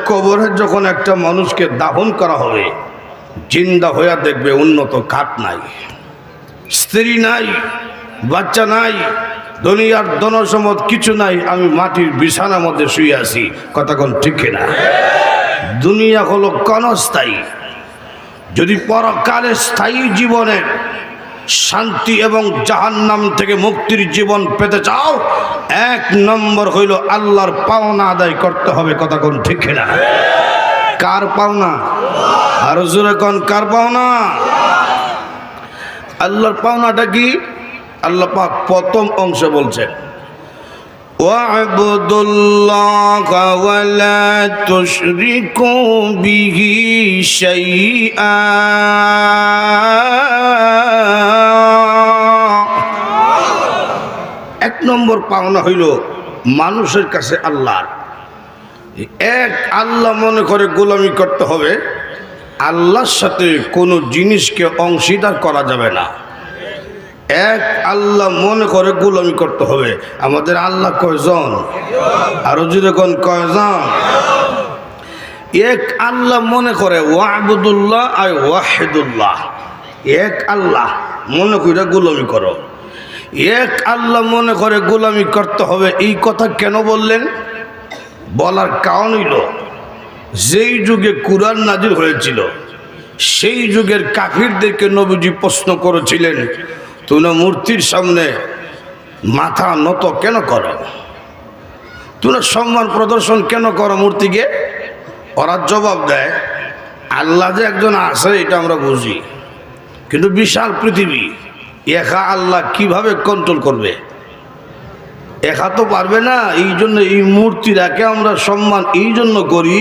কবরে যখন একটা মানুষকে দাফন করা হবে, জিন্দা হইয়া দেখবে উন্নত খাট নাই, স্ত্রী নাই, বাচ্চা নাই, দুনিয়ার ধনসম্পদ কিছু নাই, আমি মাটির বিছানার মধ্যে শুয়ে আছি। কথা কোন ঠিক কিনা? দুনিয়া হলো ক্ষণস্থায়ী। যদি পরকালে স্থায়ী জীবনের শান্তি এবং জাহান্নাম থেকে মুক্তির জীবন পেতে চাও, 1 নম্বর হইল আল্লাহর পাওনা আদায় করতে হবে। কথা কোন ঠিক কিনা? কার পাওনা? আরো জোরে কোন, কার পাওনা? আল্লাহর পাওনাটা কি? আল্লাহ পাক প্রথম অংশে বলছেন, ওয়া'বুদুল্লাহা ওয়া লা তুশরিকু বিহি শাইআ। 1 নম্বর পাওনা হইল মানুষের কাছে আল্লাহর এক আল্লাহ মনে করে গোলামি করতে হবে। আল্লাহর সাথে কোনো জিনিসকে অংশীদার করা যাবে না। এক আল্লাহ মনে করে গোলামি করতে হবে। আমাদের আল্লাহ কয়জন? আরো যদি কোন কয়জন? এক আল্লাহ মনে করে, ওয়া'বুদুল্লাহ আয় ওয়াহিদুল্লাহ, এক আল্লাহ মনে করে গোলামি করো। এক আল্লাহ মনে করে গোলামি করতে হবে। এই কথা কেন বললেন? বলার কারণ হইল, যেই যুগে কুরআন নাজিল হয়েছিল সেই যুগের কাফিরদেরকে নবীজি প্রশ্ন করেছিলেন, তোমরা মূর্তির সামনে মাথা নত কেন করো? তোমরা সম্মান প্রদর্শন কেন করো মূর্তিকে? ওরা জবাব দেয়, আল্লাহ যে একজন আছে এটা আমরা বুঝি, কিন্তু বিশাল পৃথিবী, একা আল্লাহ কিভাবে কন্ট্রোল করবে? একা তো পারবে না। এই জন্য এই মূর্তিরাকে আমরা সম্মান এই জন্য করি,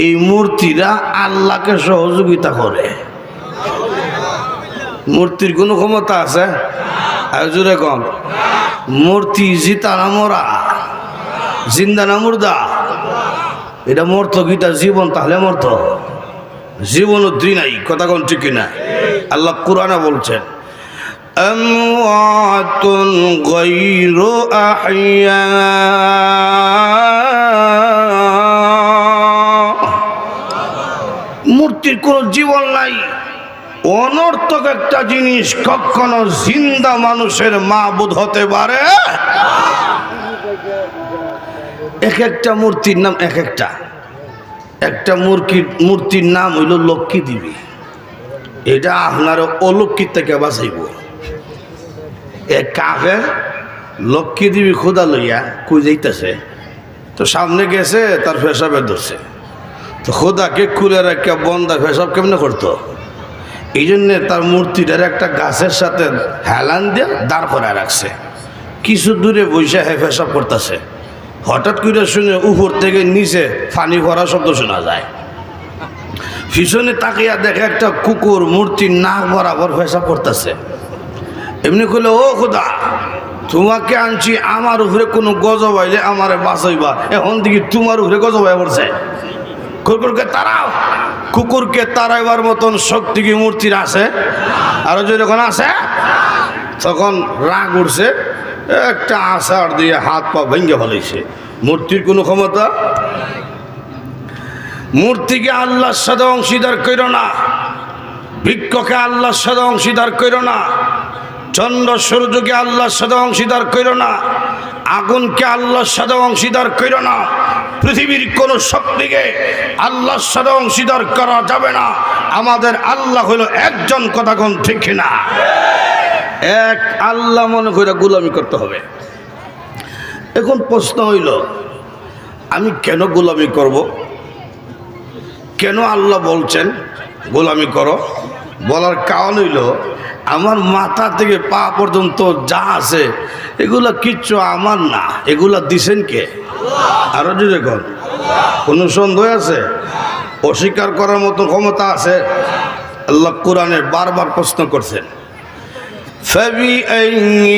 এই মূর্তিরা আল্লাহকে সহযোগিতা করে। মূর্তির কোনো ক্ষমতা আছে? জোরে কন। মূর্তি জিতা না মরা? জিন্দা না মুর্দা? এটা মর্ত গীতা জীবন, তাহলে মর্ত জীবন উদ্রি নাই। কথা কোন ঠিক কিনা? আল্লাহ কুরআনে বলছেন, আমওয়াতুন গায়রু আহইয়া। মূর্তির কোনো জীবন নাই, অনর্থক একটা জিনিস। কখনো জিন্দা মানুষের মাবুদ হতে পারে? এক একটা মূর্তির নাম এক একটা। একটা মূর্তির নাম হইল লক্ষ্মী দেবী। এটা আপনার অলক্ষ্মীর থেকে বাঁচাইব। এক কাফের লক্ষ্মী দেবী খোদা লইয়া কই যাইতেছে, তো সামনে গেছে, তার পেশাবে ধরছে, তো খোদাকে খুলে রাখা বন্দা পেশাব কেমনে করতো? এই জন্যে তার মূর্তিটার একটা গাছের সাথে হেলান দিয়ে দাঁড় করায় রাখছে। কিছু দূরে বৈশা পেশাব করতেছে। হঠাৎ করে শুনে উপর থেকে নিচে পানি ভরা শব্দ শোনা যায়। পিছনে তাকিয়া দেখে একটা কুকুর মূর্তির নাক বরাবর পেশাব করতেছে। এমনি করলে, ও খোদা, তোমাকে আনছি, আমার উপরে কোনো গজব আইলে আমারে বাঁচাইবা, এখন দেখি তোমার উপরে গজব আয় পড়ছে। কুকুরকে তাড়াও। কুকুরকে তাড়াইবার মতন শক্তি কি মূর্তির আছে? আরো যখন আছে, তখন রাগ উঠছে, একটা আষাঢ় দিয়ে হাত পা ভেঙে ফেলেছে। মূর্তির কোনো ক্ষমতা? মূর্তিকে আল্লাহর সাথে অংশীদার কইরো না। বৃক্ষকে আল্লাহর সাথে অংশীদার কইরো না। চন্দ্র সূর্যকে আল্লাহর সাথে অংশীদার কইরো না। আগুনকে আল্লাহর সাথে অংশীদার কইরো না। পৃথিবীর কোন শক্তিকে আল্লাহর সাথে অংশীদার করা যাবে না। আমাদের আল্লাহ হলো একজন। কথা কোন ঠিক কিনা? এক আল্লাহ মনে করে গোলামি করতে হবে। এখন প্রশ্ন হইল, আমি কেন গোলামি করব? কেন আল্লাহ বলছেন গোলামি করো? বলার কারণ হইল, আমার মাথা থেকে পা পর্যন্ত যা আছে এগুলা কিচ্ছু আমার না, এগুলা দিছেন কে? আরো যদি কোন কোনো সন্দেহ আছে? অস্বীকার করার মতো ক্ষমতা আছে? আল্লাহ কোরআনে বারবার প্রশ্ন করছেন, فَبِأَيِّ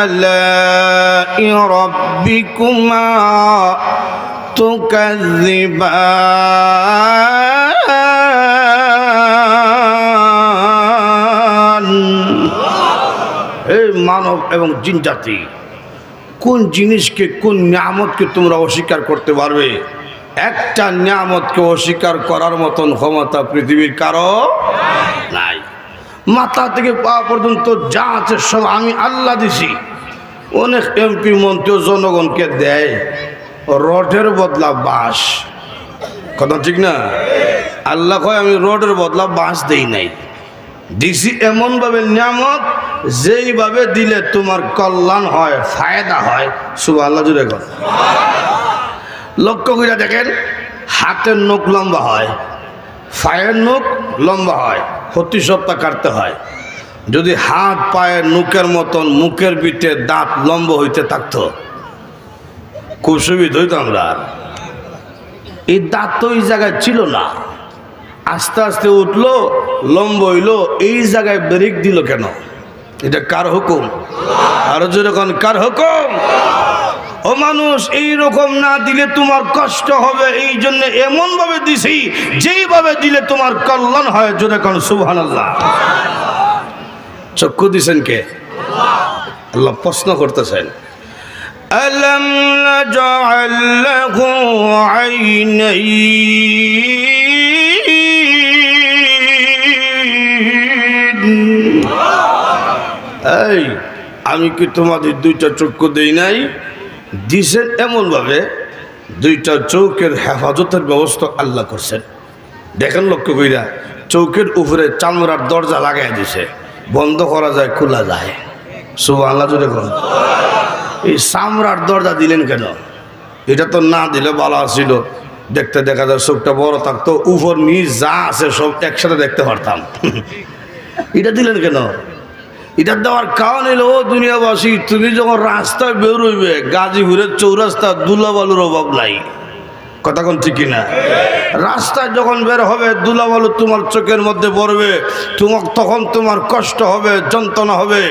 آلَاءِ رَبِّكُمَا تُكَذِّبَانِ। এই মানব এবং জিন জাতি, কোন জিনিসকে, কোন নিয়ামতকে তোমরা অস্বীকার করতে পারবে? একটা নিয়ামতকে অস্বীকার করার মতন ক্ষমতা পৃথিবীর কারো নাই। মাথা থেকে পা পর্যন্ত যা আছে সব আমি আল্লাহ দিছি। অনেক এমপি মন্ত্রী জনগণকে দেয় রডের বদলা বাঁশ, কথা ঠিক না? আল্লাহ কয় আমি রডের বদলা বাঁশ দেই নাই, দিছি এমনভাবে নিয়ামত যেইভাবে দিলে তোমার কল্যাণ হয়, ফায়দা হয়। সুবহানাল্লাহ জুড়ে কর। লক্ষ্য করে দেখেন, হাতের নখ লম্বা হয়, পায়ের নখ লম্বা হয়, প্রতি সপ্তাহ কাটতে হয়। যদি হাত পায়ের নখের মতন মুখের ভিতরে দাঁত লম্বা হইতে থাকতো খুব সুবিধা হইতো। আমরা এই দাঁত তো এই জায়গায় ছিল না, আস্তে আস্তে উঠলো, লম্বা হইলো, এই জায়গায় ব্রেক দিল কেন? এটা কার হুকুম? আরো যেরকম কার হুকুম? ও মানুষ, এইরকম না দিলে তোমার কষ্ট হবে, এই জন্য এমন ভাবে দিছি যেইভাবে দিলে তোমার কল্যাণ হয়। যেরকম সুবহানাল্লাহ। চক্ষু দিছেন কে? আল্লাহ প্রশ্ন করতেছেন, আলাম নাজআল লাহু আইনাইন। এই আমি কি তোমাদের দুইটা চক্ষু দেই নাই? দিছেন এমনভাবে দুইটা চৌকের হেফাজতের ব্যবস্থা আল্লাহ করছেন। দেখেন লক্ষ্য কইরা, চৌকের উপরে চামড়ার দরজা লাগাই দিছে, বন্ধ করা যায়, খোলা যায়। সুবহানাল্লাহ জুড়ে কোন এই চামড়ার দরজা দিলেন কেন? এটা তো না দিলে ভালো ছিল, দেখতে দেখা যায় চোখটা বড় থাকতো, উপর নিচ যা আছে সব একসাথে দেখতে পারতাম। এটা দিলেন কেন? এটা দেওয়ার কারণ হলো, ও দুনিয়াবাসী, তুমি যখন রাস্তায় বেরোইবে, গাজীপুরের চৌরাস্তা ধুলাবালুর অভাব নাই, কথা কোন ঠিক কিনা? রাস্তায় যখন বের হবে ধুলাবালু তোমার চোখের মধ্যে পড়বে, তখন তোমার কষ্ট হবে, যন্ত্রণা হবে।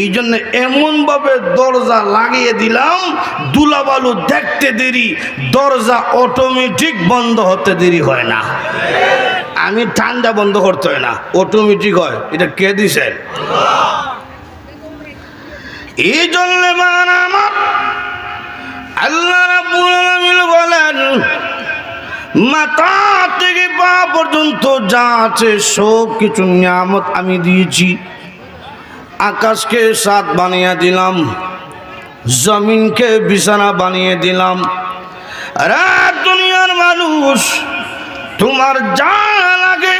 এই জন্য এমনভাবে দরজা লাগিয়ে দিলাম, ধুলাবালু দেখতে দেরি, দরজা অটোমেটিক বন্ধ হতে দেরি হয় না। আমি ঠান্ডা বন্ধ করতে হয় না, অটোমেটিক হয়। এটা কে দিছেন? এই জন্য আমার আল্লাহ রাব্বুল আলামিন বলেন, মাথা থেকে পা পর্যন্ত যা আছে সব কিছু নিয়ামত আমি দিয়েছি। আকাশকে ছাদ বানিয়ে দিলাম, জমিনকে বিছানা বানিয়ে দিলাম। আর দুনিয়ার মানুষ, তোমার যা লাগে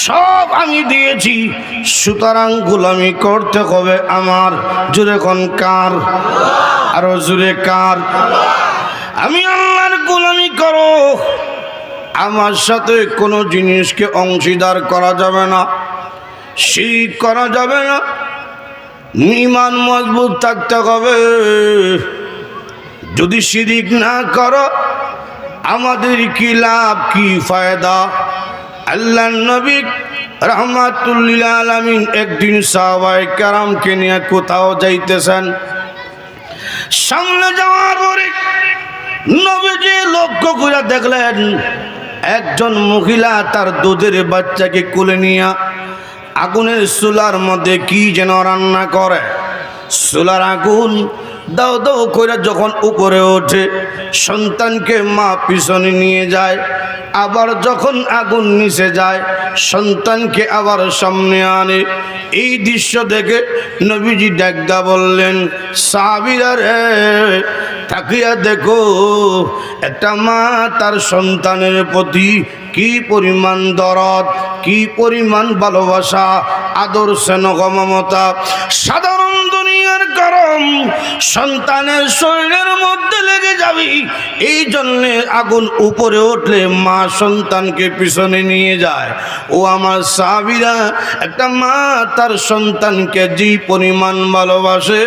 সব আমি দিয়েছি, সুতরাং গোলামি করতে হবে আমার। জোরে কোন কার? আরো জোরে কার? আমি আল্লাহর গোলামি করো, আমার সাথে কোনো জিনিসকে অংশীদার করা যাবে না, শিরক করা যাবে না, ঈমান মজবুত থাকতে হবে। যদি শিরক না করো আমাদের কি লাভ, কি ফায়দা? আল্লাহর নবী রাহমাতুল লিল আলামিন একদিন সাহাবায়ে কেরামকে নিয়ে কোথাও যাইতেছেন। সামনে যাওয়ার পরে নবীজি লক্ষ্য করে দেখলেন, একজন মহিলা তার দুধের বাচ্চাকে কোলে নিয়ে আগুনের চুলার মধ্যে কি যেন রান্না করে। চুলার আগুন দাও দাও করে যখন উপরে ওঠে, সন্তানকে মা পিছনে নিয়ে যায়, আবার যখন আগুন নিচে যায় সন্তানকে আবার সামনে আনে। এই দৃশ্য দেখে নবীজি ডাকদা বললেন, সাহাবীরা রে, তাকিয়া দেখো, একটা মা তার সন্তানের প্রতি কি পরিমাণ দরদ, কি পরিমাণ ভালোবাসা, আদর, স্নেহ, মমতা। সাধারণ দুনিয়ার গরম সন্তানের শরীরের মধ্যে লেগে যাবে, এই জন্যে আগুন উপরে উঠলে মা সন্তানকে পিছনে নিয়ে যায়। ও আমার সাহাবীরা, একটা মা তার সন্তানকে যে পরিমাণ ভালোবাসে,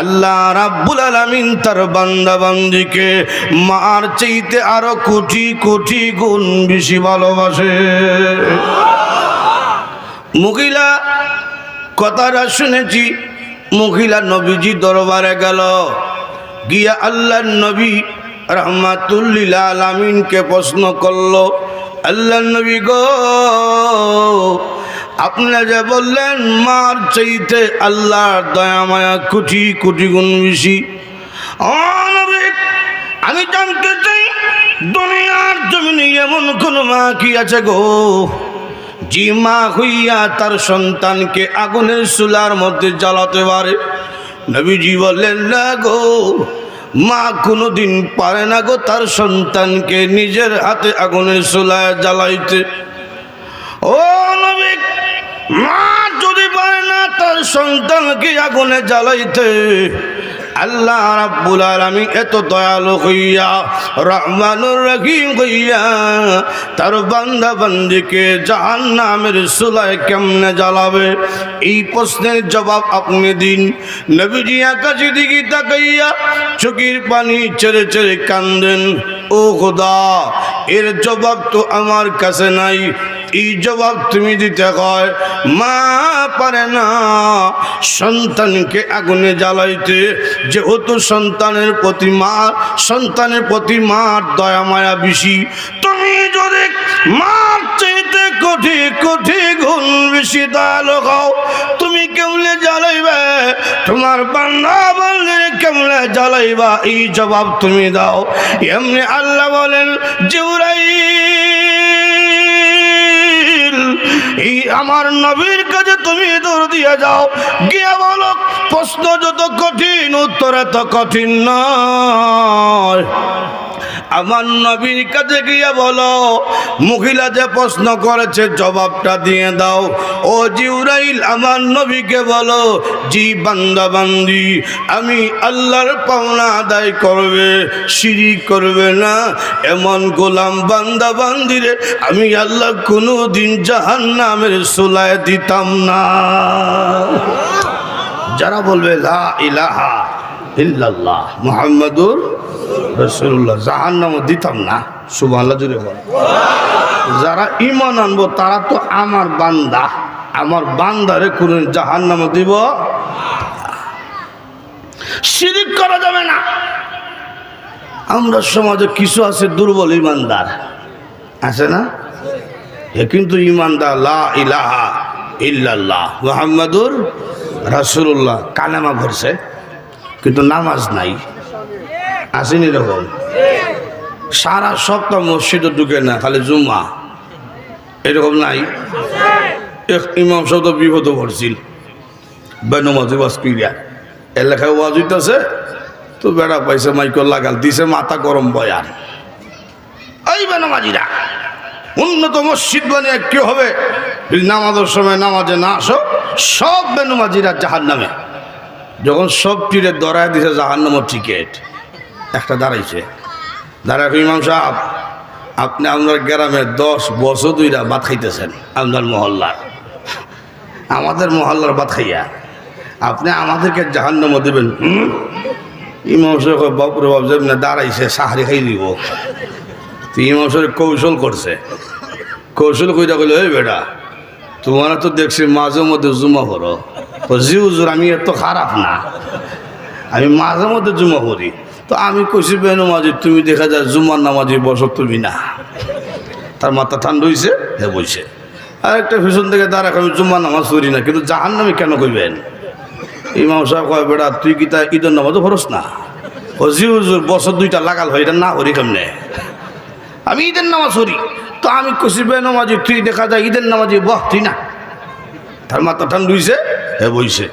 আল্লাহ রাব্বুল আলামিন তার বান্দা বান্দিকে মার চাইতে আরো কোটি কোটি গুণ বেশি ভালোবাসে। মহিলা কথাটা শুনেছি, মহিলা নবীজি দরবারে গেল, গিয়া আল্লাহর নবী রাহমাতুল লিল আলামিনকে প্রশ্ন করলো, আল্লাহর নবী গো, আপনি যে বললেন মার চাইতে আল্লাহর দয়া মায়া কোটি কোটি গুণ বেশি, ও নবী, আমি জানতে চাই দুনিয়ার জমিনে এমন কোন মা কি আছে গো যে মা হইয়া তার সন্তানকে আগুনের চুলার মধ্যে জ্বালাতে পারে? নবীজি বললেন না গো, মা কোনোদিন পারে না গো তার সন্তানকে নিজের হাতে আগুনের চুলায় জ্বালাইতে। ও নবী, মা যদি পারে না তার সন্তানকে আগুনে জ্বালাইতে, আল্লাহ রাব্বুল আলামিন এত দয়ালু হইয়া রহমানুর রহিম হইয়া তার বান্দা বান্দিকে জাহান্নামের চুলায় কেমনে জ্বালাবে? এই প্রশ্নের জবাব আপনি দিন। নবীজি আকাশের দিকে তাকাইয়া চোখের পানি ছেড়ে ছেড়ে কান্দেন। ও খোদা, এর জবাব তো আমার কাছে নাই, এই জবাব তুমি দিতে হয়। মা পারে না সন্তানকে আগুনে জ্বালাইতে, যেহেতু সন্তানের প্রতি মার দয়া মায়া বেশি। তুমি যদি মার চাইতে কোটি কোটি গুণ বেশি দয়ালু হও, তুমি কেমনে জ্বালাইবে? তোমার বান্দা বান্দিরে কেমনে জ্বালাইবা? এই জবাব তুমি দাও। এমনি আল্লাহ বলেন, জিবরাইল, এই আমার নবীর কাছে তুমি দৌড় দিয়ে যাও, গিয়া বলো প্রশ্ন যত কঠিন উত্তর এত কঠিন নয়। আমার নবীর কাছে গিয়া বলো, মহিলা যে প্রশ্ন করেছে জবাবটা দিয়ে দাও। ও জিবরাইল, আমার নবীকে বলো, জি বান্দা বান্দি আমি আল্লাহর পাওনা আদায় করবে, শিরিক করবে না, এমন গোলাম বান্দা বান্দিরে আমি আল্লাহ কোনোদিন জাহান্নামের চুলায় দিতাম না। যারা বলবে লা ইলাহা ইল্লাল্লাহ মুহাম্মাদুর রাসূলুল্লাহ, জাহান্নামে দিতাম না। সুবহানাল্লাহ জুড়ে বল। যারা ঈমান আনবো তারা তো আমার বান্দা, আমার বান্দারে কোন জাহান্নামে দিব? শিরিক করা যাবে না। আমরা সমাজে কিছু আছে দুর্বল ঈমানদার, আছে না? এ কিন্তু ঈমানদার, লা ইলাহা ইল্লাল্লাহ মুহাম্মাদুর রাসূলুল্লাহ কালেমা পড়ছে কিন্তু নামাজ নাই, আসেনি? এরকম সারা সপ্তাহ মসজিদে ঢুকে না, খালি জুম্মা, এরকম নাই? ইমাম সাহেব তো বিপদ পড়ছিল, বেনমাজি ওয়াজ কইরা এলাকায় ওয়াজ হইতেছে, তো বেড়া পাইছে মাইকল লাগাল দিছে, মাথা গরম বয়ান। এই বেনমাজিরা উন্নত মসজিদ বানিয়ে কি হবে? নামাজের সময় নামাজে না আসো, সব বেনমাজিরা জাহান্নামে। যখন সব টিরে দরায় দিছে জাহান্নামের টিকেট, একটা দাঁড়াইছে, দাঁড়ায় ইমাম সাহেব, আপনি আপনার গ্রামে 10 বছর ধরে ভাত খাইতেছেন, আপনার মহল্লার, আমাদের মহল্লার ভাত খাইয়া আপনি আমাদেরকে জাহান্নামে দেবেন? ইমাম সাহেব বাপরে বাপ, যেমন দাঁড়াইছে সাহারি খাই দিব। তো ইমাম সাহেব কৌশল করছে, কৌশল কইরা কইল, এই বেটা তোমারা তো দেখছি মাঝে মধ্যে জুমা করো। জি হুজুর, আমি এত খারাপ না, আমি মাঝে মধ্যে জুমা করি। তো আমি কইছি বেনমাজি, তুমি দেখা যায় জুমার নামাজি বসো তুমি না। তার মাথা ঠান্ডা হয়েছে, হে বলছে। আর একটা ভীষণ থেকে দাঁড়া, আমি জুমার নামাজ করি না, কিন্তু জাহান্নামে কেন কইবেন? ইমাম সাহেব কয়, বেটা তুই কি তা ঈদের নামাজও খরচ না? ও জি হুজুর, বছর 2টা লাগাল হয়, এটা না করি কেমনে? আমি ঈদের নামাজ করি। তো আমি কইছি বেনমাজি, তুই দেখা যায় ঈদের নামাজি বহ তুই না। তার মাথা ঠান্ডা হয়েছে, হে বইছে।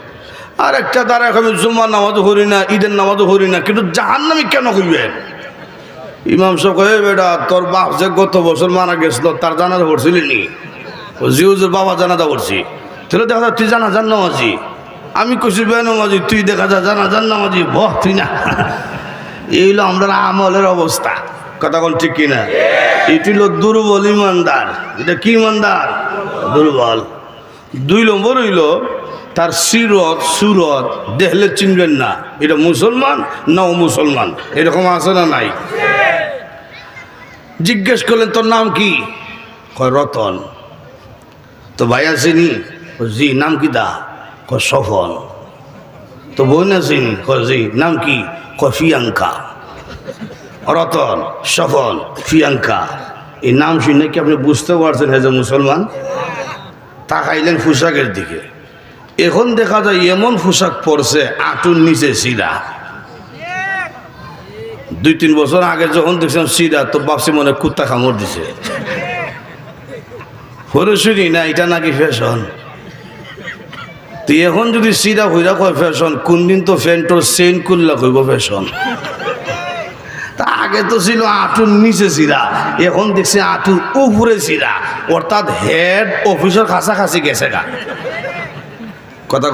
আর একটা দ্বারা আমি জুম্মার নামাজও করি না, ঈদের নামাজও করি না, কিন্তু জাহান্নামে কেন কইবেন? ইমাম সাহেব কয়, বেটা তোর বাপ যে গত বছর মারা গেছিল তার জানাজা পড়ছিলি নি? ও জি হুজুর, বাবা জানাজা পড়ছি। তাহলে দেখা যায় তুই জানাজার নামাজি। আমি কইছি বেনমাজি, তুই দেখা যায় জানাজার নামাজি বহ তুই না। এই হলো আমরা আমলের অবস্থা, কথা কোন ঠিক কিনা? এটি হলো দুর্বল ইমানদার। এটা কি ইমানদার? দুর্বল। 2 নম্বর হইল তার সিরত সুরত দেখলে চিনবেন না এটা মুসলমান না ও মুসলমান, এরকম আছে না নাই? জিজ্ঞেস করলেন তোর নাম কি? কয় রতন। তো ভাই আসেনি? জি। নাম কি দা? কয় সফল। তো বোন আসেনি? কয় জি। নাম কি? কয় প্রিয়াঙ্কা। রতন, সফল, প্রিয়াঙ্কা, এই নাম শুনে কি আপনি বুঝতে পারছেন হে যে মুসলমান? তাকাইলেন পোশাকের দিকে, এখন দেখা যায় এমন পোশাক পরছে আঁটুর নিচে সিরা, 2-3 বছর আগে যখন দেখছিলাম সিরা, তো ভাবছি মনে কুত্তা কামড় দিছে। পরে শুনি না এটা নাকি ফ্যাশন। তুই এখন যদি সিরা হইরা কয় ফ্যাশন, কোন দিন তো ফ্যান্টোর সেন্ট করলা কইব ফ্যাশন। তা আগে তো ছিল আঁটুর নিচে সিরা, এখন দেখছি আঁটুর উপরে সিরা, অর্থাৎ হেড অফিসের কাছাকাছি গেছে গা। কথা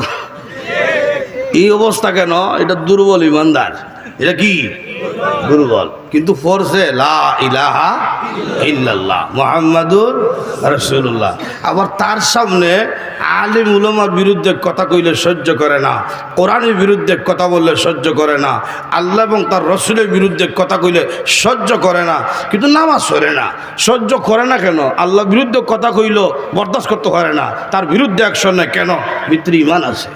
এই অবস্থা কেন? এটা দুর্বল ইমানদার। এটা কি দুর্বল, কিন্তু ফরছে লা ইলাহা ইল্লাল্লাহ মুহাম্মাদুর রাসূলুল্লাহ। আবার তার সামনে আলিম উলামার বিরুদ্ধে কথা কইলে সহ্য করে না, কোরআনের বিরুদ্ধে কথা বললে সহ্য করে না, আল্লাহ এবং তার রসুলের বিরুদ্ধে কথা কইলে সহ্য করে না, কিন্তু নামাজ পড়ে না। সহ্য করে না কেন? আল্লাহর বিরুদ্ধে কথা কইল বরদাস্ত করতে পারে না, তার বিরুদ্ধে অ্যাকশন নেয় কেন? ভিতরে ঈমান আছে।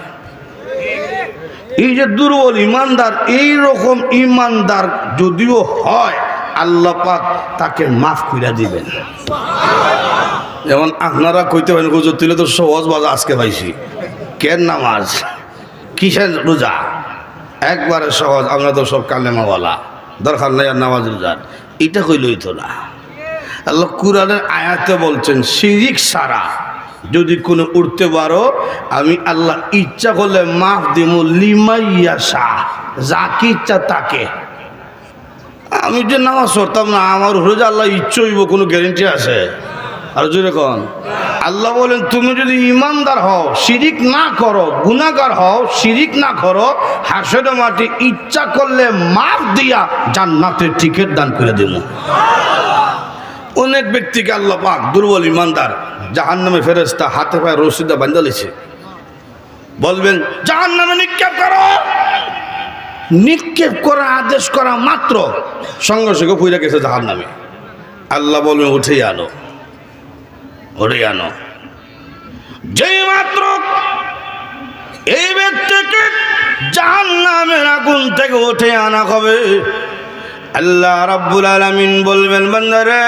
এই যে দুর্বল ইমানদার, এই রকম ইমানদার যদিও হয়, আল্লাহ পাক তাকে মাফ করে দিবেন। যেমন আপনারা কইতে পারেন হুজুর তুলে তো সহজ বাজা আজকে পাইছি, কেন নামাজ কিসের রোজা, একবারে সহজ, আমরা তো সব কালেমাওয়ালা, দরকার নাই আর নামাজ রোজার। এটা কইলই তো না। আল্লাহ কুরআনের আয়াতে বলছেন শিরিক ছাড়া যদি কোনো উঠতে পারো, আমি আল্লাহ ইচ্ছা করলে মাফ দিব লিমাইয়াশা, যাকে ইচ্ছা তাকে। আমি যে নামাজ পড়তাম না, আমার রোজা আল্লাহ ইচ্ছা হইব, কোনো গ্যারেন্টি আছে? আর জোরে কন। আল্লাহ বলেন তুমি যদি ইমানদার হও, শিরিক না করো, গুনাহগার হও, শিরিক না করো, হাসরে মাটি ইচ্ছা করলে মাফ দিয়া জান্নাতের টিকিট দান করে দেব। অনেক ব্যক্তিকে আল্লাহ পাক দুর্বল ইমানদার জাহান্নামে ফেরেশতা হাতে পায়ে রশিদা বাঁধা দিয়েছে, বলবেন জাহান্নামে নিক্ষেপ করো। নিক্ষেপ করা আদেশ করা মাত্র সঙ্গে সঙ্গে পুইরা গেছে জাহান্নামে। আল্লাহ বলবেন উঠে আনো, উঠে আনো। যেই মাত্র এই ব্যক্তিকে জাহান্নামের আগুন থেকে উঠে আনা হবে, আল্লাহ রাব্বুল আলামিন বলবেন বান্দারে,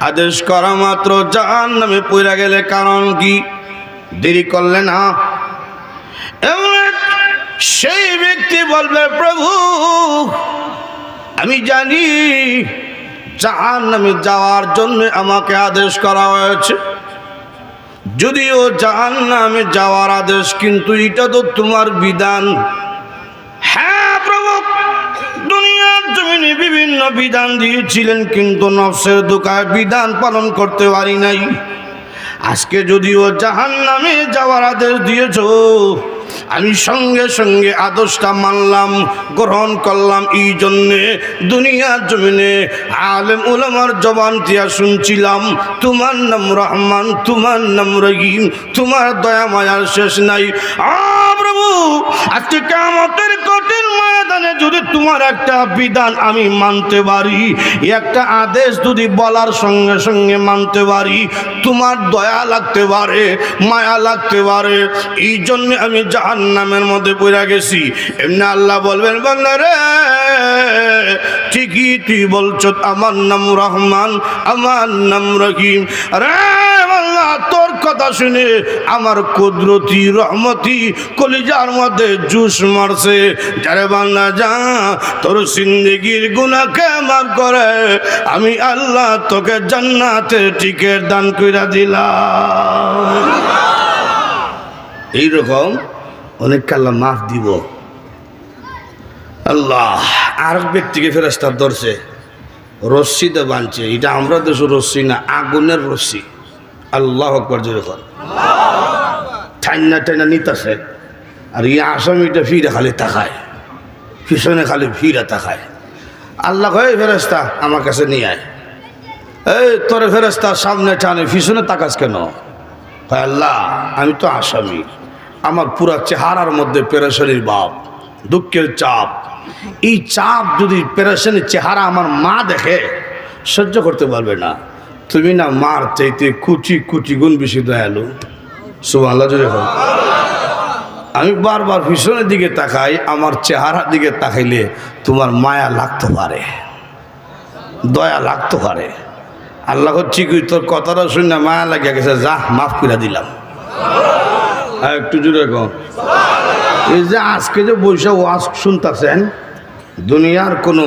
আদেশ করা মাত্র জাহান্নামে পড়ে গেলে কারণ কি? দেরি করলে না। সেই ব্যক্তি বলবে প্রভু আমি জানি জাহান্নামে যাওয়ার জন্য আমাকে আদেশ করা হয়েছে, যদিও জাহান্নামে যাওয়ার আদেশ, কিন্তু এটা তো তোমার বিধান। হ্যাঁ প্রভু, দুনিয়ার জমিনে বিভিন্ন বিধান দিয়েছিলেন, কিন্তু নফসের দোকায় বিধান পালন করতে পারি নাই। আজকে যদিও জাহান্নামে যাওয়ার আদেশ দিয়েছ, আমি সঙ্গে সঙ্গে আদেশটা মানলাম, গ্রহণ করলাম। এই জন্যে দুনিয়ার জমিনে আলেম উলামার জবান দিয়া শুনছিলাম তোমার নাম রহমান, তোমার নাম রহিম, তোমার দয়া মায়ার শেষ নাই। প্রভু আজকে কিয়ামতের কঠিন ময়দানে যদি তোমার একটা বিধান আমি মানতে পারি, একটা আদেশ যদি বলার সঙ্গে সঙ্গে মানতে পারি, তোমার দয়া লাগতে পারে, মায়া লাগতে পারে। এই জন্য আমি জাহান্নামের মধ্যে পড়ে গেছি। এমনি আল্লাহ বলবেন বান্দা রে, ঠিকই তুই বলছো, আমার নাম রহমান, আমার নাম রহিম। রে আল্লাহ, তোর কথা শুনে আমার কুদরতি রহমতি কলিজার মধ্যে জুস মারছে। যারে বান্দা যা, তোর জিন্দেগির গুনাহকে মাফ করে আমি আল্লাহ তোকে জান্নাতের টিকিট দান কইরা দিলাম। এইরকম অনেককে আল্লাহ মাফ দিব। আল্লাহ আর এক ব্যক্তিকে ফেরেশতা ধরছে, রশ্মিতে বাঁধছে। এটা আমরা দেশ রশ্মি না, আগুনের রশ্মি। আল্লাহ আকবার জোরে কর। ঠান্না টাইনা নিতেছে, আর এই আসামিটা ফিরে খালি তাকায়, পিছনে খালি ফিরে তাকায়। আল্লাহ কয় ফেরেশতা আমার কাছে নিয়ে আয়। এই তোরে ফেরেশতা সামনে টানে, পিছনে তাকাস কেন? আল্লাহ আমি তো আসামি, আমার পুরা চেহারার মধ্যে পেরেশানির ভাব, দুঃখের চাপ। এই চাপ যদি পেরেশানির চেহারা আমার মা দেখে সহ্য করতে পারবে না। তুমি না মার চাইতে কুচি কুচি গুণ বেশি দয়ালু। সুবহানাল্লাহ জোরে বল। আমি বারবার পিছনের দিকে তাকাই, আমার চেহারার দিকে তাকাইলে তোমার মায়া লাগতে পারে, দয়া লাগতে পারে। আল্লাহ ঠিকই তোর কথাটা শুনে মায়া লাগিয়া গেছে, যা মাফ করে দিলাম। একটু জোরে কম। এই যে আজকে যে বৈশাখ ওয়াজ শুনতেছেন, দুনিয়ার কোনো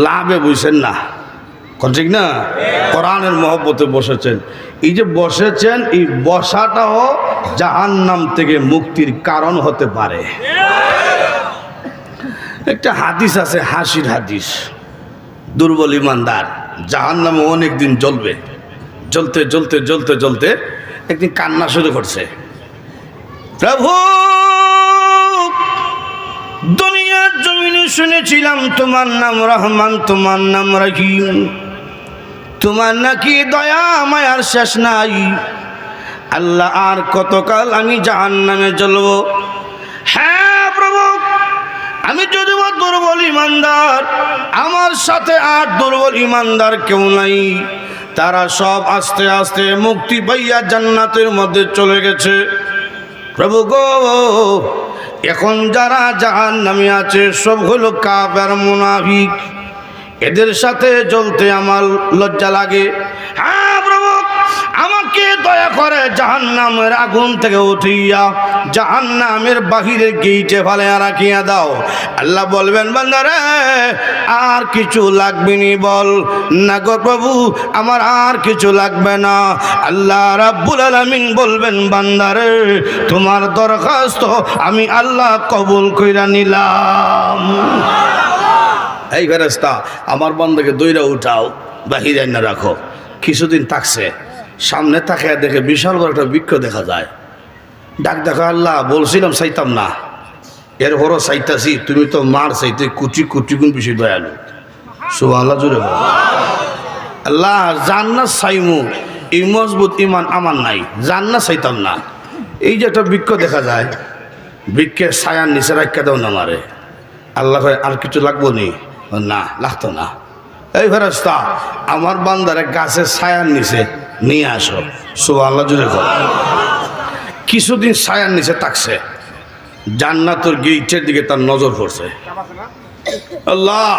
লাভে বুঝছেন না, ঠিক না? কোরআনের মহব্বতে বসেছেন। এই যে বসেছেন, এই বসাটাও জাহান্নাম থেকে মুক্তির কারণ হতে পারে। একটা হাদিস আছে, হাসির হাদিস। দুর্বল ইমানদার জাহান্নামে অনেক দিন জ্বলবে। জ্বলতে জ্বলতে জ্বলতে জ্বলতে একদিন কান্না শুরু করছে, প্রভু দুনিয়ার জমিনে শুনেছিলাম তোমার নাম রহমান, তোমার নাম রহিম, তোমার নাকি দয়া মায়ার শেষ নাই। আল্লাহ আর কতকাল আমি জাহান্নামে জ্বলব? হ্যাঁ প্রভু, আমি যদিও দুর্বল ইমানদার, আমার সাথে আর দুর্বল ইমানদার কেউ নাই। তারা সব আস্তে আস্তে মুক্তি পাইয়া জান্নাতের মধ্যে চলে গেছে। প্রভু গো, এখন যারা জাহান্নামে আছে সব হলো কাফের মুনাফিক, এদের সাথে জ্বলতে আমার লজ্জা লাগে। হ্যাঁ প্রভু, আমাকে দয়া করে জাহান্নামের আগুন থেকে উঠিয়া জাহান্নামের বাহিরে গেইটে ফেলে রাখিয়া দাও। আল্লাহ বলবেন, বান্দারে আর কিছু লাগবে নি? বল না গো প্রভু, আমার আর কিছু লাগবে না। আল্লাহ রাব্বুল আলামিন বলবেন, বান্দারে তোমার দরখাস্ত আমি আল্লাহ কবুল কইরা নিলাম। এই ফেরেশতা, আমার বান্দাকে দইরা উঠাও, বাহিরে না রাখো। কিছুদিন থাকছে, সামনে তাকায় দেখে বিশাল বড় একটা বৃক্ষ দেখা যায়। ডাক দেখো, আল্লাহ বলছিলাম চাইতাম না, এর হরো চাইতাছি, তুমি তো মার চাইতে কুচি কুচি গুণ বেশি দয়ালু। সুবহানাল্লাহ জুড়ে বল। আল্লাহ জান্নাত চাইমু, এই মজবুত ইমান আমার নাই, জান্নাত চাইতাম না। এই যে একটা বৃক্ষ দেখা যায়, বৃক্ষের ছায়ার নিচে রাখা দাও না মারে। আল্লাহ কয়, আর কিছু লাগবো নি? না, লাগতো না। এই ফেরেশতা, আমার বান্দারে গাছের ছায়ার নিচে নিয়ে আসো। সুবহানাল্লাহ জুড়ে বল। কিছুদিন ছায়ার নিচে থাকছে, জান্নাতের গেইটের দিকে তার নজর পড়ছে। আল্লাহ,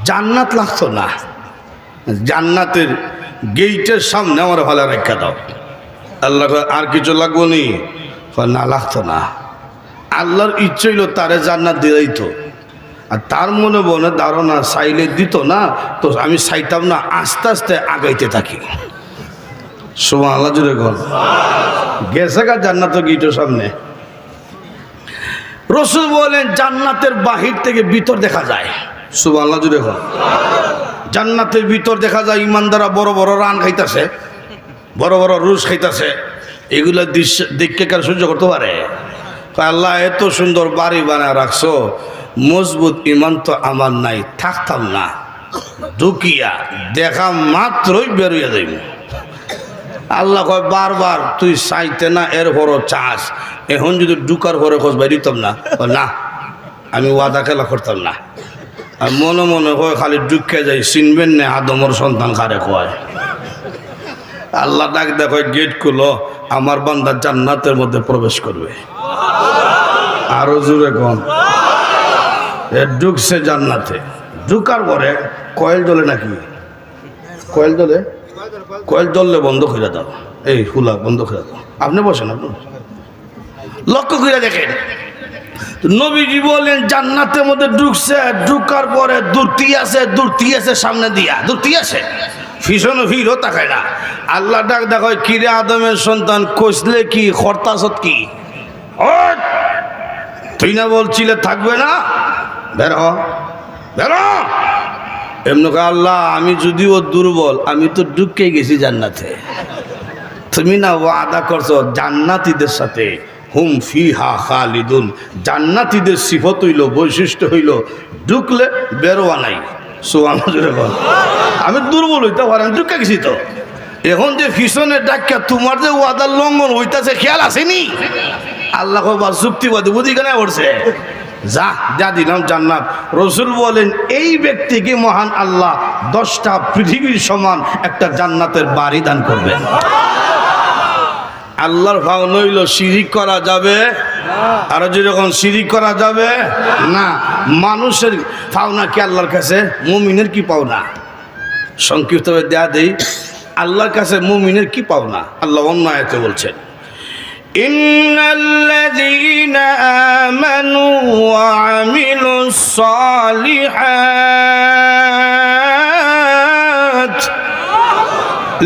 জান্নাত লাগতো না, জান্নাতের গেইটের সামনে আমার ভালো রেখা দাও। আল্লাহ কয়, আর কিছু লাগবো নি? না, লাগতো না। আল্লাহর ইচ্ছে হইল তারে জান্নাত দিলেই তো, আর তার মনে মনে ধারণা চাইলে দিত না, তো আমি চাইতাম না, আস্তে আস্তে আগাইতে থাকি। সুবহানাল্লাহ জুড়ে বল। গেছে গা জান্নাতের গেইটের সামনে। রাসূল বলেন, জান্নাতের বাহির থেকে ভিতর দেখা যায়। সুবহানাল্লাহ জুড়ে বল। জান্নাতের ভিতর দেখা যায় ইমানদাররা বড় বড় রান খাইতেছে, বড় বড় রুশ খাইতেছে। এগুলো দৃশ্য দেখে কার সহ্য করতে পারে? আল্লাহ এত সুন্দর বাড়ি বানায় রাখছো, মজবুত ইমান তো আমার নাই, থাকতাম না। ঢুকিয়া দেখা মাত্রই বেরোয়া যাইব। আল্লাহ কয়, বারবার তুই চাইতে না, এর বড় চাষ, এখন যদি ঢুকার পরে খোঁজ বেরিতাম না, না আমি ওয়াদা খেলা করতাম না। আর মনে মনে কয় খালি ঢুকে যাই, চিনবেন না আদমর সন্তান কারে কয়। আল্লাহ ডাক দেখো, গেট খুলো, আমার বান্দা জান্নাতের মধ্যে প্রবেশ করবে। আরো জোরে কোন ঢুকছে জান্নাতে। ঢুকার পরে কয়েল জ্বলে নাকি? কয়েল জ্বলে? কয়েল জ্বললে বন্ধ করে দাও, এই ফুলা বন্ধ করে দাও। আপনি বসেন, আপনি লক্ষ্য করে দেখেন। নবীজি বলেন, জান্নাতের মধ্যে ঢুকছে, ঢুকার পরে দূরতি আছে সামনে দিয়া, দূরতি আছে, ফিসনো ফিরও তাকায় না। আল্লাহ ডাক দেখায়, কিরে আদমের সন্তান, কইসলে কি খরতাসত কি? তুই না বলছিলে থাকবে না? বের হ, বের হ। এমনি আল্লাহ, আমি যদিও দুর্বল, আমি তো ঢুকে গেছি জান্নাতে। তুমি না ওয়াদা করছো জান্নাতীদের সাথে, হুম ফিহা খালিদুন, জান্নাতীদের সিফত হইল, বৈশিষ্ট্য হইল, ঢুকলে বেরোয়া নাই। সুবহানাল্লাহ। আমি দুর্বল হইতে পারি, আমি ঢুকে গেছি তো। এখন যে ফিসনের ডাক্কা তোমার যে ওয়াদার লঙ্ঘন হইতাছে, খেয়াল আসেনি? আল্লাহ যুক্তিবাদী বুদ্ধি কেন করছে, যা যা দিলাম জান্নাত। রাসূল বলেন, এই ব্যক্তিকে মহান আল্লাহ 10টা পৃথিবীর সমান একটা জান্নাতের বাড়ি দান করবেন। আল্লাহর ভাও নইল শিরিক করা যাবে, আর যেরকম শিরিক করা যাবে না। মানুষের পাওনা কি আল্লাহর কাছে? মুমিনের কি পাওনা? সংক্ষিপ্তভাবে দেয়া দেই, আল্লাহর কাছে মুমিনের কি পাওনা? আল্লাহ অন্য আয়াতে বলছেন, ইন্নাল্লাযীনা আমানু ওয়া আমিলুস সালিহাত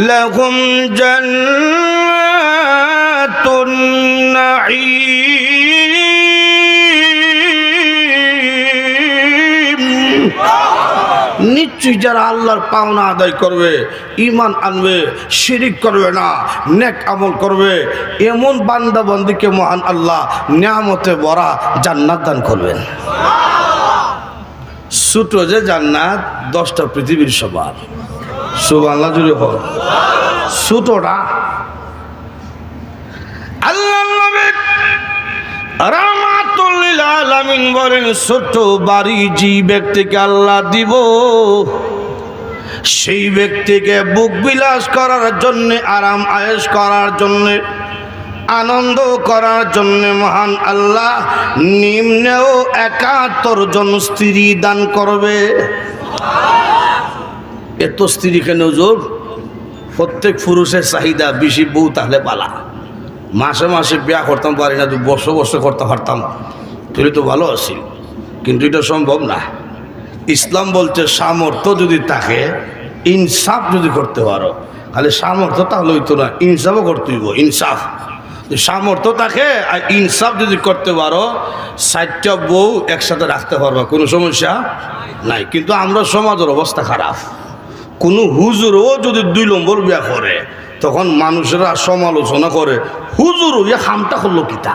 লাহুম জান্নাতুন নাঈম। নিশ্চয়ই যারা আল্লাহর পাওনা আদায় করবে, ঈমান আনবে, শিরিক করবে না, নেক আমল করবে, এমন বান্দা বান্দীকে মহান আল্লাহ নিয়ামতে ভরা জান্নাত দান করবেন। ছোট যে জান্নাত 10টা পৃথিবীর সবার। সুবহানাল্লাহ জুড়ে হোক। ছোটটা আল্লাহ নবী রাহমাতুল লিল আলামিন বলেন, ছোট বাড়ি যে ব্যক্তিকে আল্লাহ দিব, সেই ব্যক্তিকে বুক বিলাস করার জন্য, আরাম আয়েশ করার জন্য, আনন্দ করার জন্য মহান আল্লাহ নিম্নেও 71 জন স্ত্রী দান করবে। এত স্ত্রী কেন হুজুর? প্রত্যেক পুরুষের চাহিদা বেশি বউ তাহলে পালা। মাসে মাসে বিয়া করতাম পারি না, 2 বছর বছর করতে পারতাম, তুই তো ভালো আছি, কিন্তু এটা সম্ভব না। ইসলাম বলছে সামর্থ্য যদি থাকে, ইনসাফ যদি করতে পারো, খালি সামর্থ্য তাহলে হইতো না, ইনসাফও করতে হইব। ইনসাফ সামর্থ্য থাকে আর ইনসাফ যদি করতে পারো, 4টা বউ একসাথে রাখতে পারবা, কোনো সমস্যা নাই। কিন্তু আমরা সমাজের অবস্থা খারাপ। কোনো হুজুরও যদি 2 নম্বর বিয়া করে, তখন মানুষেরা সমালোচনা করে, হুজুর ইয়ে হামটা করলো কিতা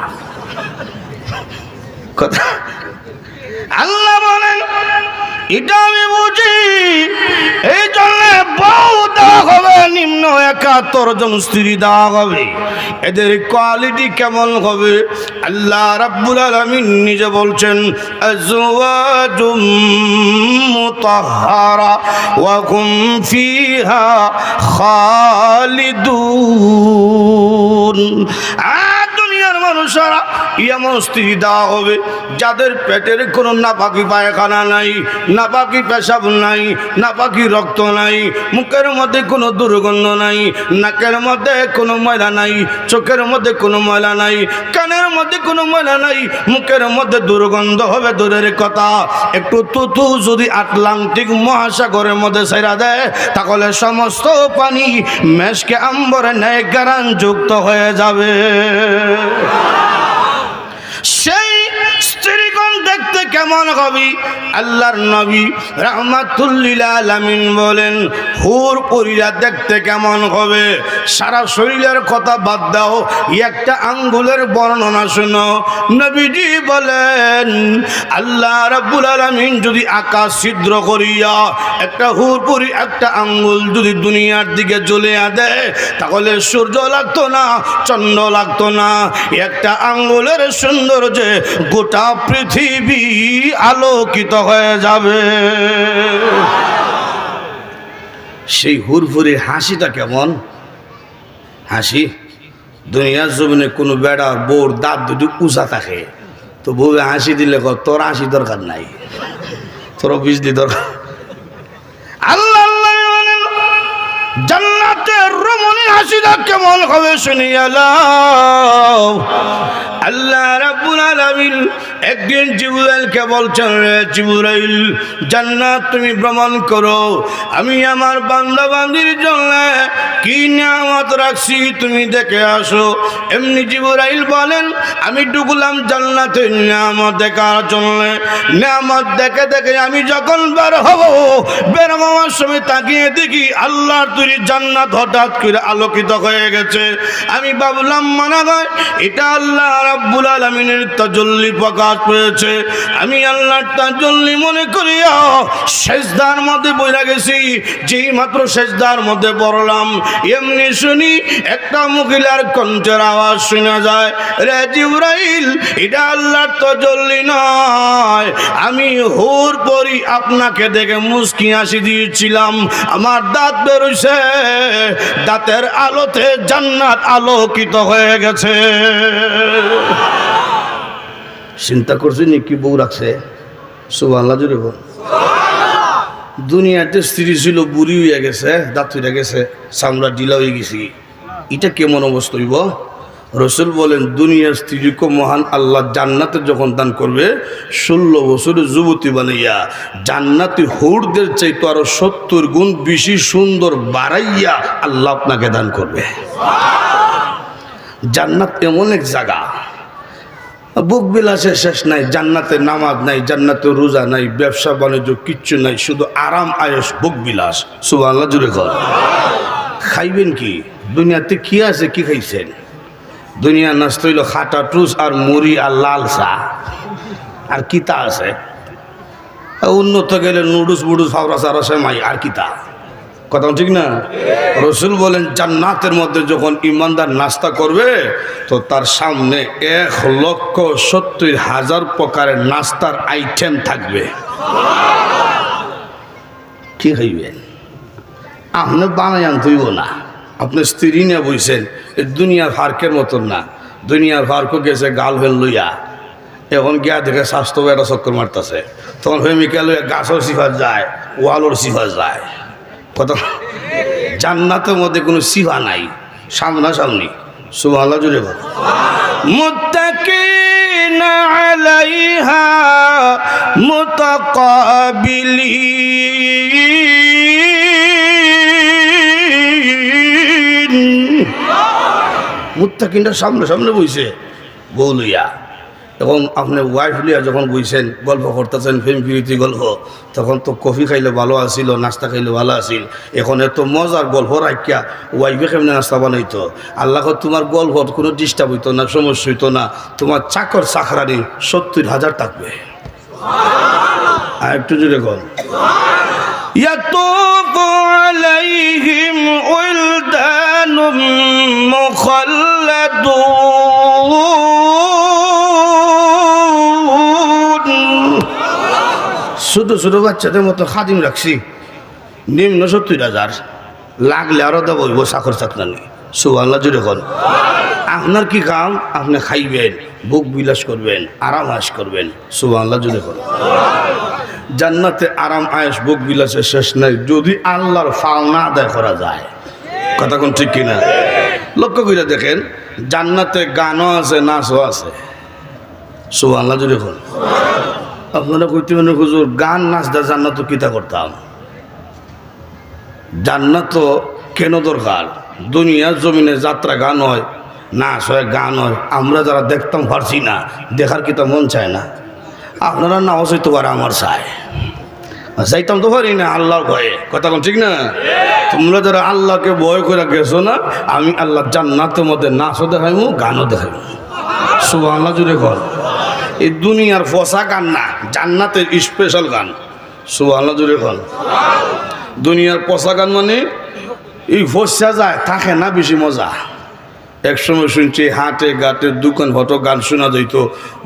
কথা। আল্লাহ বলেন এটা আমি বুঝি, এই জন্য বউ দেওয়া হবে, নিম্ন 71 জন স্ত্রী দেওয়া হবে। এদের কোয়ালিটি কেমন হবে? আল্লাহ রাব্বুল আলামিন নিজে বলছেন, আজওয়াজুম মুতাহহারা ওয়া হুম ফিহা খালিদুন। দুনিয়ার মানুষেরা এমন স্ত্রী দেওয়া হবে যাদের পেটের কোনো নাপাকি পায়খানা নাই, নাপাকি পেশাব নাই, নাপাকি রক্ত নাই, মুখের মধ্যে কোনো দুর্গন্ধ নাই, নাকের মধ্যে কোনো ময়লা নাই, চোখের মধ্যে কোনো ময়লা নাই, কানের মধ্যে কোনো ময়লা নাই, মুখের মধ্যে দুর্গন্ধ হবে দূরের কথা, একটু তুতু যদি আটলান্টিক মহাসাগরের মধ্যে ছেড়া দেয়, তাহলে সমস্ত পানি মেশকে আম্বরে ন্যায় গারান যুক্ত হয়ে যাবে। সেই স্ত্রীগণ দেখতে কেমন হবে? আল্লাহর নবী রাহমাতুল লিল আলামিন বলেন, হুর পরীরা দেখতে কেমন হবে? সারা শরীরের কথা বাদ দাও, একটা আঙ্গুলের বর্ণনা শোনো। নবীজি বলেন, আল্লাহ রাব্বুল আলামিন যদি আকাশ ছিদ্র করিয়া একটা হুর পরী একটা আঙ্গুল যদি দুনিয়ার দিকে জ্বলিয়ে দেয়, তাহলে সূর্য লাগতো না, চন্দ্র লাগতো না, একটা আঙ্গুলের সৌন্দর্যে গোটা পৃথিবী আলোকিত হয়ে যাবে। সেই হুরফুরির হাসিটা কেমন হাসি? দুনিয়ার জমিনে কোনো বেড়া বউর দাঁত দুটো উঁচা থাকে, তো বউ হাসি দিলে তোর হাসি দরকার নাই, তোর বিজলি দরকার। আল্লাহ জান্নাতের রমণীর হাসিটা কেমন হবে শুনিয়া লও। আল্লাহ রাব্বুল আলামিন একদিন জিবরাইলকে বলছেন, রে জিবরাইল, জান্নাত তুমি ভ্রমণ করো, আমি আমার বান্দা বান্দির জন্য কি নিয়ামত রাখছি তুমি দেখে আসো। এমনি জিবরাইল বলেন, আমি ঢুকলাম জান্নাতের নিয়ামত দেখার জন্য। নিয়ামত দেখে দেখে আমি যখন বের হব, বের হওয়ার সময় তাকিয়ে দেখি আল্লাহর তৈরি জান্নাত হঠাৎ করে আলোকিত হয়ে গেছে। আমি ভাবলাম মনে হয় এটা আল্লাহ রাব্বুল আলামিনের তাজাল্লি প্রকাশ পেয়েছে। আমি আল্লাহর তাজাল্লি মনে করিয়া সেজদার মধ্যে বইরা গেছি। যেই মাত্র সেজদার মধ্যে পড়লাম, এমনি শুনি একটা মহিলার কণ্ঠের আওয়াজ শোনা যায়, রে জিবরাইল, এটা আল্লাহর তাজাল্লি নয়, আমি হুর পরি আপনাকে দেখে মুস্কি হাসি দিয়েছিলাম, আমার দাঁত বেরোইছে, দাঁতের আলোতে জান্নাত আলোকিত হয়ে গেছে। চিন্তা করছি নি কি বউ রাখছে? সুবহানাল্লাহ জুড়ে বল। দুনিয়াতে স্ত্রী ছিল, বুড়ি হয়ে গেছে, দাঁত হয়ে গেছে, চামড়া ঢিলা হয়ে গেছি, এটা কেমন অবস্থা হইব? রসুল বলেন দুনিয়ার স্ত্রীকে মহান আল্লাহ জান্নাতে যখন দান করবে 16 বছরের যুবতী বানাইয়া জান্নাতি হুরদের চাইতে আরো 70 গুণ বেশি সুন্দর বাড়াইয়া আল্লাহ আপনাকে দান করবে। জান্নাত এমন এক জায়গা, বুক বিলাসের শেষ নাই। জান্নাতে নামাজ নাই, জান্নাতে রোজা নাই, ব্যবসা বাণিজ্য কিচ্ছু নাই, শুধু আরাম আয়েশ বুক বিলাস। সুবহানাল্লাহ জুড়ে কর। খাইবেন কি? দুনিয়াতে কি আছে? কি খাইছেন? দুনিয়া নষ্ট হইল খাটা টুস আর মুড়ি আর লাল চা, আর কিতা আছে? উন্নত গেলে নুডুস বুডুস ফাওরা সারা সেমাই, আর কিতা? কথা ঠিক না? রসুল বলেন জান্নাতের মধ্যে যখন ইমানদার নাস্তা করবে তো তার সামনে 1,70,000 প্রকারের নাস্তার আইটেম থাকবে। কি খাইবেন? আপনি বানাই আনতেইব না, আপনি স্ত্রী নিয়ে বইছেন। এই দুনিয়ার ফার্কের মতন না। দুনিয়ার ফার্কও গেছে গার্লফ্রেন্ড লইয়া, এখন গিয়া দেখে স্বাস্থ্য একটা চক্কর মারতেছে, তখন প্রেমিকা লইয়া গাছর সিফা যায়, ওয়ালোর সিফা যায়। কত জান্নাতের মধ্যে কোনো সিফা নাই, সামনাসামনি। সুবহানাল্লাহ জুড়ে বল। মুত্তাকিনা আলাইহা মুতাকাবিলিন। মুত্তাকিনটা সামনে সামনে বইছে বউ লইয়া। এখন আপনি ওয়াইফ লিয়া যখন বইছেন, গল্প করতেছেন, প্রেম প্রীতি গল্প, তখন তো কফি খাইলে ভালো আসিল, নাস্তা খাইলে ভালো আসিল। এখন এত মজার গল্প রাখিয়া ওয়াইফে কেমনে নাস্তা বানাইতো? আল্লাহ তোমার গল্প কোনো ডিস্টার্ব হইতো না, সমস্যা হইতো না। তোমার চাকর চাকরানি 70,000 থাকবে। আর একটু জুড়ে গল। ইয়াতুফু আলাইহিম উলদানুম মুখাল্লাদুন। ছোট ছোট বাচ্চাদের মতো খাদিম রাখছি, নিম্ন 70,000, লাগলে আরো দেব চাকর চাকরানি। সুবহানাল্লাহ জুড়ে কর। আপনার কি কাম? আপনি খাইবেন, বুক বিলাস করবেন, আরাম আয়েশ করবেন। সুবহানাল্লাহ জুড়ে কর। জান্নাতে আরাম আয়েশ বুক বিলাসের শেষ নাই, যদি আল্লাহর পাওনা আদায় করা যায়। কথা কোন ঠিক কিনা? লক্ষ্য করে দেখেন, জান্নাতে গানও আছে, নাচও আছে। সুবহানাল্লাহ জুড়ে কর। আপনারা কইতে মনে হুজুর গান নাচ দা জান্নাত কিতা করতাম? জান্নাত কেন দরকার? দুনিয়ার জমিনে যাত্রা গান হয়, নাচ হয়, গান হয়, আমরা যারা দেখতাম পারছি না, দেখার কিতা মন চায় না? আপনারা নাও চাইতে পারে, আমার চায়, যাইতাম তো পারি না আল্লাহর ভয়ে। কথা কোন ঠিক না? তোমরা যারা আল্লাহকে ভয় করে গেছো না, আমি আল্লাহ জান্নাতের মধ্যে নাচও দেখাইমু, গানও দেখাইমু। সুবহানাল্লাহ জুড়ে কর। এই দুনিয়ার ফসা গান না, জান্নাতের স্পেশাল গান। সুবহানাল্লাহ জুড়ে কর। দুনিয়ার পচা গান মানে এই ফসা যায়, থাকে না বেশি মজা। একসময় শুনছি হাটে ঘাটে দোকান হতো গান শোনা যাইতো,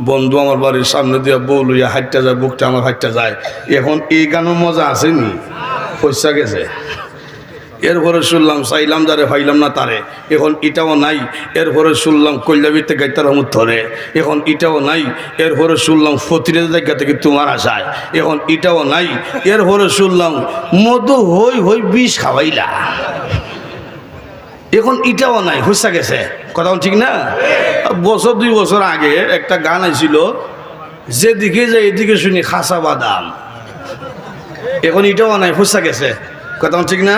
বন্ধু আমার বাড়ির সামনে দিয়ে বউ লইয়া হাঁটতে যায়, বুকটা আমার হাঁটতে যায়। এখন এই গানের মজা আসেনি, ফসা গেছে। এরপরে শুনলাম চাইলাম যারে ভাইলাম না তারে, এখন এটাও নাই। এরপরে শুনলাম কল্যাবীতে গাইতার আমুদ ধরে, এখন এটাও নাই। এরপরে শুনলাম ফতিরের জায়গা থেকে তোমার আশায়, এখন এটাও নাই। এরপরে শুনলাম মধু হই হই বিষ খাওয়াইলা, এখন এটাও নাই, হুসা গেছে। কথা ঠিক না? বছর 2 বছর আগে একটা গান আইছিল, যেদিকে যাই এদিকে শুনি খাসা বাদাম, এখন এটাও নাই, হুসা গেছে। কথা ঠিক না?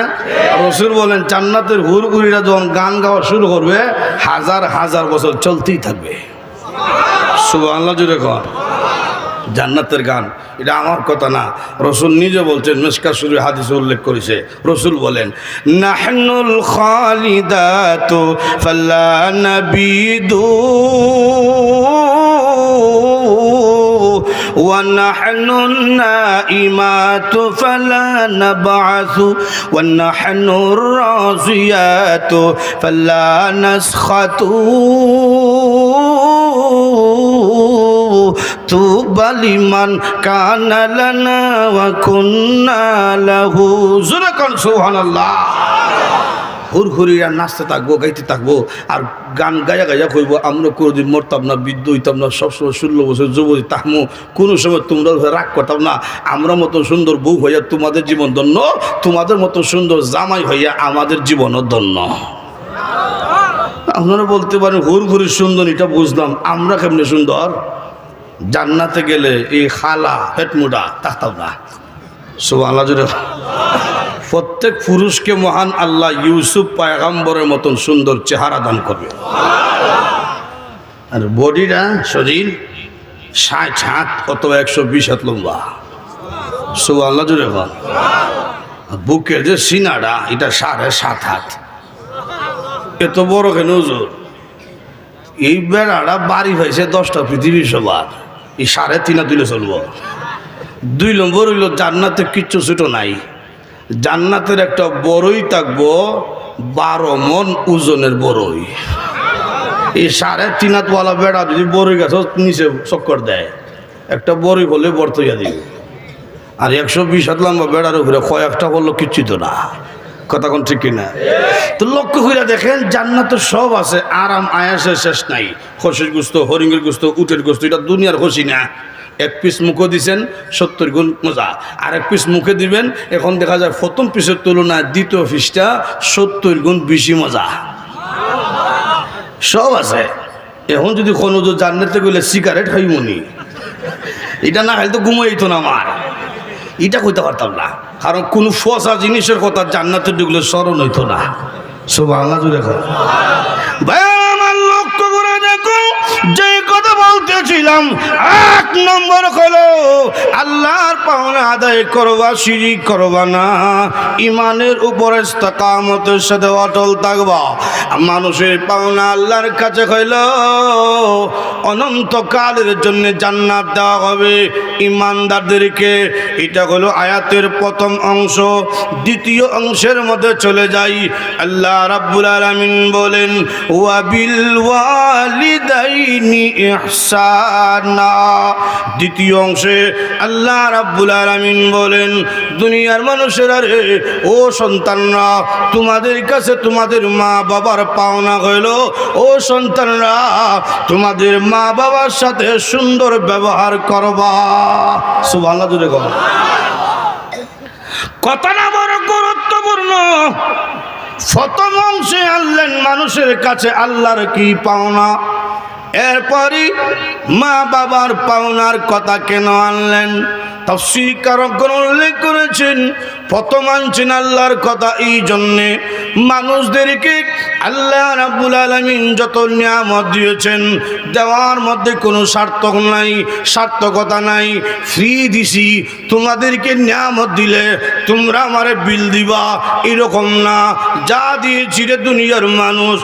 রসুল বলেন জান্নাতের হুরহুরিরা যখন গান গাওয়া শুরু করবে, 1000 বছর চলতেই থাকবে। সুবহানাল্লাহ জুড়ে কর। জান্নাতের গান, এটা আমার কথা না, রসুল নিজে বলছেন, মিশকাত শরীফ হাদিসে উল্লেখ করেছে। রসুল বলেন নাহনুল খালিদাতু ফালা নাবিদু ونحن النائمات فلا نبعث ونحن الرازيات فلا نسخط طوبى لمن كان لنا وكنا له سبحان الله। হুরহুরিয়া নাচতে থাকবো, গাইতে থাকবো, আর গান গায়া গাইয়া কইব আমরা কোনোদিন মরতাম না, বৃদ্ধ হইতাম না, সবসময় 16 বছর যুবতী থাকবো, কোনো সময় তোমরা রাগ করতাম না। আমরা মতো সুন্দর বউ হইয়া তোমাদের জীবন ধন্য, তোমাদের মতো সুন্দর জামাই হইয়া আমাদের জীবনও ধন্য। আপনারা বলতে পারেন হুরঘুরি সুন্দর, এটা বুঝলাম, আমরা কেমনে সুন্দর? জান্নাতে গেলে এই খালা হেটমুডা থাকতাম না। সুবহানাল্লাহ জোরে। প্রত্যেক পুরুষকে মহান আল্লাহ ইউসুফ পয়গম্বরের মতন সুন্দর চেহারা দান করবে। আর বডিটা শরীর 60 হাত অথবা 120 হাত লম্বা। সুবহানাল্লাহ জোরে বল। বুকের যে সিনাটা এটা 7.5 হাত। এত বড় কেন হুজুর? এই বেড়াটা বাড়ি হয়েছে 10টা পৃথিবীর সবার, এই 3.5 হাত দিলে চলবো। 2 নম্বর হইল জান্নাতে কিচ্ছু ছোট নাই। জান্নাতের একটা বড়ই থাকবো 12 মন ওজনের বড়ই। এই 3.5 হাতওয়ালা বেড়া যদি বড়ই গাছ নিচে চক্কর দেয়, একটা বড়ই হলে বর্তইয়া দিবে। আর 120 হাত লম্বা বেড়ার উপরে কয়েকটা বললো কিচ্ছু তো না। কথা কোন ঠিক কিনা? তো লক্ষ্য করে দেখেন জান্নাতে সব আছে, আরাম আয়াসের শেষ নাই। খসির গোস্ত, হরিণের গোস্ত, উটের গোস্ত, এটা দুনিয়ার খসি না। 1 পিস মুখে দিছেন 70 গুণ মজা, আর 1 পিস মুখে দিবেন, এখন দেখা যায় প্রথম পিসের তুলনায় দ্বিতীয় পিসটা 70 গুণ বেশি মজা। সব আছে। এখন যদি কোনো জান্নাতে গেলে সিগারেট খাইমনি, এটা না খাইলে তো ঘুমাইতো না আমার, এটা কইতে পারতাম না। কারণ কোন ফসা জিনিসের কথা জান্নাতে ঢুকলে স্মরণ হইতো না। সুবহানাল্লাহ জুড়ে ভাই আমার লক্ষ্য করে দেখুন, যে কথা বলতেছিলাম 1 নম্বর হলো আল্লাহর পাওনা আদায় করবা, শিরিক করবা না, ইমানের উপর ইস্তেকামতের সাথে অটল থাকবা। মানুষের পাওনা আল্লাহর কাছে হইল অনন্তকালের জন্য জান্নাত দেওয়া হবে ইমানদারদেরকে। এটা হলো আয়াতের প্রথম অংশ। দ্বিতীয় অংশের মধ্যে চলে যাই। আল্লাহ রাব্বুল আলামিন বলেন ওয়া বিল ওয়ালিদাইনি ইহসানা। দ্বিতীয় অংশে আল্লাহ রাব্বুল আলামিন বলেন দুনিয়ার মানুষেরা রে, ও সন্তানরা, তোমাদের কাছে তোমাদের মা বাবার পাওনা হইল, ও সন্তানরা তোমাদের মা বাবার সাথে সুন্দর ব্যবহার করবা। সুবহানাল্লাহ জোরে বল। কথাটা বড় গুরুত্বপূর্ণ। প্রথম অংশে আনলেন মানুষের কাছে আল্লাহর কি পাওনা, এরপরই মা বাবার পাওনার কথা কেন আনলেন? তাফসীরকারগণ উল্লেখ করেছেন প্রথম আনছেন আল্লাহর কথা এই জন্যে মানুষদেরকে আল্লাহ রাব্বুল আলামিন যত নিয়ামত দিয়েছেন, দেওয়ার মধ্যে কোনো সার্থকতা নাই। ফ্রি দিছি, তোমাদেরকে নিয়ামত দিলে তোমরা আমারে বিল দিবা, এরকম না। যা দিয়েছি রে দুনিয়ার মানুষ